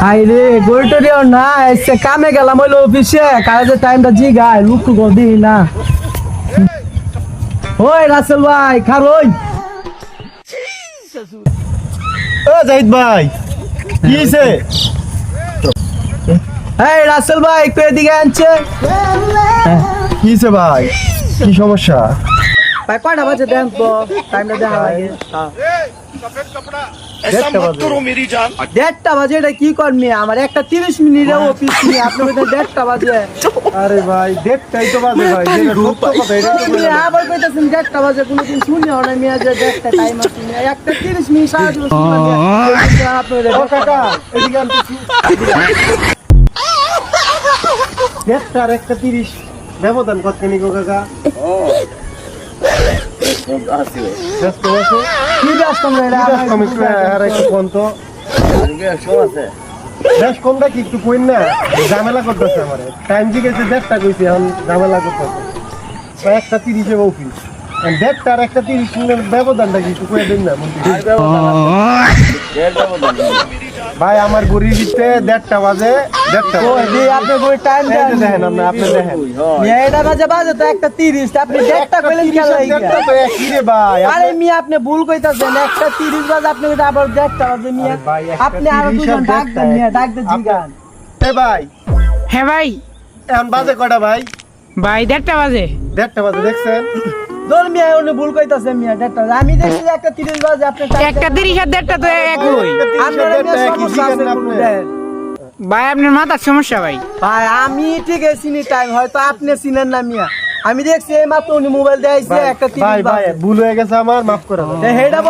আরে গোলটোরিও না এসে কামে গেলাম হইলো অফিসে কাজে টাইমটা জি গায় লুক গো দিই না ওই রাসেল ভাই খারোই ও জাহিদ ভাই কি হইছে? এই রাসেল ভাই একটু এদিকে আনছে কি হইছে ভাই? কি সমস্যা? ভাই কয়টা বাজে দেন তো টাইমটা দেখা লাগে দেড়টা বাজে এটা কি করবি আমার একটা 30 মিনিটে অফিস নিয়ে আপনি দেড়টা বাজে আরে ভাই দেড়টাই তো বাজে ভাই, যেটা সত্য কথা এটা তো বললাম। আবার কইতাছেন দেড়টা বাজে কোনোদিন শুনি হয় না মিয়া যে দেড়টা টাইম আছে একটা 30 মিনিট সাহায্য ও কাকা এদিকে আনতেছি। দেড়টা আর একটা 30 ব্যবধান কতখানি গো কাকা? ব্যস্ত আছো? কি ব্যস্ত আমি একটু আর একটু ফোন তো বেশ কোনটা কি একটু কইন না, ঝামেলা করতেছে আমার টাইম জিগেছে দেড়টা কইছি এখন ঝামেলা করতেছে। একটা 30-এ অফিস দেড়টা আর একটা 30 মিনিটের ব্যবধানটা কি একটু কয়ে দিন না মন্ত্রী ভাই? আমার গড়ির ভিতরে দেড়টা বাজে, দেড়টা আপনি বই টাইম দেখেন আপনি দেখেন এটা বাজে বাজে তো একটা 30 আপনি দেড়টা কইলেন কি দেড়টা তো একই রে ভাই। আরে মিয়া আপনি ভুল কইতাছেন একটা 30 বাজে আপনি কইতা আবার দেড়টা বাজে মিয়া আরে ভাই, একটা আপনি আরো 30 দুজন আর ডাক দেন মিয়া ডাক দেন জিগান এ ভাই হ্যাঁ ভাই, এখন বাজে কয়টা ভাই? ভাই 1:30 বাজে। দেড়টা বাজে দেখছেন? দোর মিয়া উনি ভুল কইতাছেন মিয়া দেড়টা বাজে। আমি দেখছি যে একটা 30 বাজে আপনি একটা 30 আর 1:30 তো একই। আপনার মিয়া সমস্যা আছে কোনো দেন। ভাই আপনার মাথার সমস্যা ভাই। ভাই আমি ঠিক চিনি টাইম হয়তো আপনি চিনেন না মিয়া আমি দেখছি এই মাত্র উনি মোবাইল দেখাইছে একটা 30 ভাই ভাই বাজে ভুল হয়ে গেছে আমার, মাফ করে দাও। হেডা